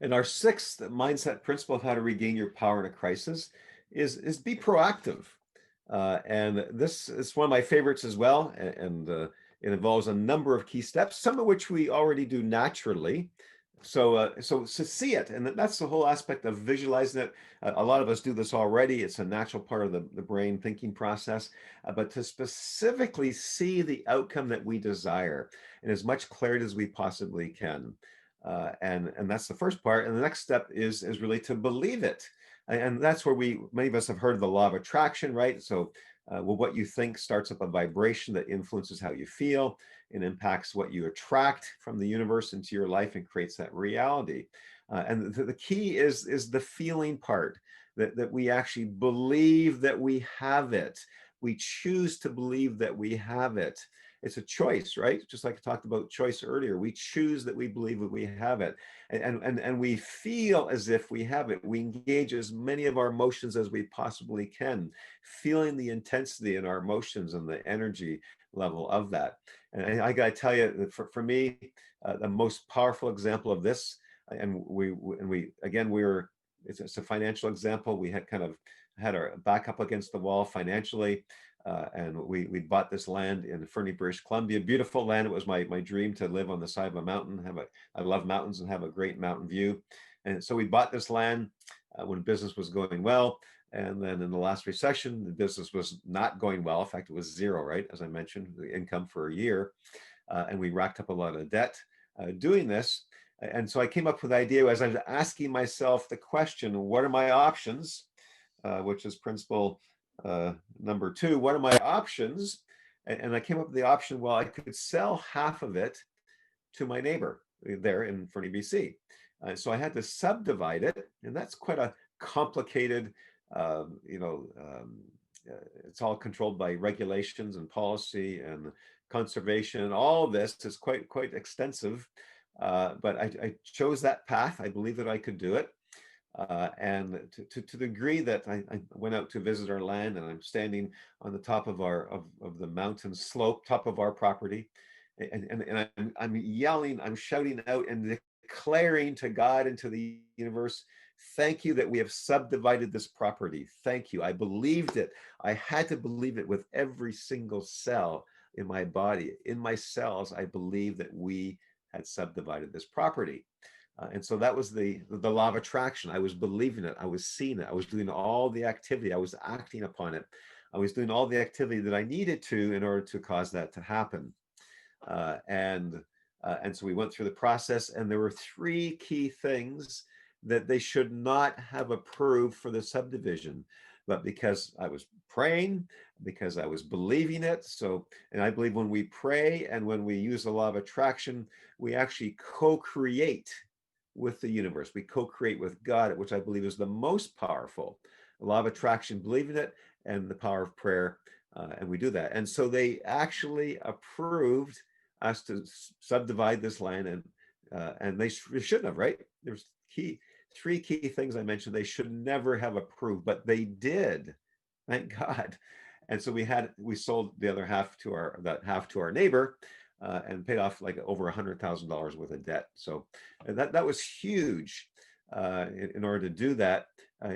And our sixth mindset principle of how to regain your power in a crisis is be proactive. And this is one of my favorites as well. And it involves a number of key steps, some of which we already do naturally. So see it, and that's the whole aspect of visualizing it. A lot of us do this already. It's a natural part of the brain thinking process, but to specifically see the outcome that we desire in as much clarity as we possibly can. And that's the first part. And the next step is really to believe it. And that's where many of us have heard of the law of attraction, right? So well, what you think starts up a vibration that influences how you feel and impacts what you attract from the universe into your life and creates that reality. And the key is the feeling part, that we actually believe that we have it. We choose to believe that we have it. It's a choice, right? Just like I talked about choice earlier. We choose that we believe that we have it. And we feel as if we have it. We engage as many of our emotions as we possibly can, feeling the intensity in our emotions and the energy level of that. And I got to tell you, that for me, the most powerful example of this, and we again, it's a financial example. We had kind of had our back up against the wall financially. And we bought this land in Fernie, British Columbia, beautiful land. It was my dream to live on the side of a mountain, I love mountains and have a great mountain view. And so we bought this land when business was going well. And then in the last recession, the business was not going well. In fact, it was zero, right? As I mentioned, the income for a year. And we racked up a lot of debt doing this. And so I came up with the idea as I was asking myself the question, what are my options? Which is principle number two. What are my options? And I came up with the option, well, I could sell half of it to my neighbor there in Fernie, BC. So I had to subdivide it, and that's quite a complicated, you know, it's all controlled by regulations and policy and conservation, and all of this is quite extensive. But I chose that path. I believe that I could do it. And to the degree that I went out to visit our land, and I'm standing on the top of of the mountain slope, top of our property, and I'm yelling, I'm shouting out and declaring to God and to the universe, thank you that we have subdivided this property. Thank you. I believed it. I had to believe it with every single cell in my body. In my cells, I believed that we had subdivided this property. And so that was the law of attraction. I was believing it. I was seeing it. I was doing all the activity. I was acting upon it. I was doing all the activity that I needed to in order to cause that to happen. And so we went through the process, and there were three key things that they should not have approved for the subdivision. But because I was praying, because I was believing it. So, and I believe when we pray and when we use the law of attraction, we actually co-create with the universe. We co-create with God, which I believe is the most powerful. The law of attraction, believing it, and the power of prayer. And we do that. And so they actually approved us to subdivide this land, and they shouldn't have, right? There's three key things I mentioned they should never have approved, but they did. Thank God. And so we sold the other half to our neighbor, and paid off like over $100,000 worth of debt. So that was huge in order to do that,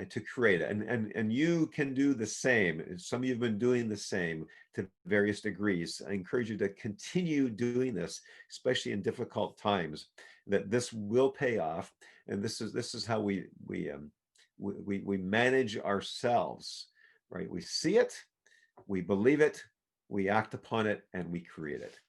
to create it. And you can do the same. Some of you have been doing the same to various degrees. I encourage you to continue doing this, especially in difficult times, that this will pay off. And this is how we manage ourselves, right? We see it, we believe it, we act upon it, and we create it.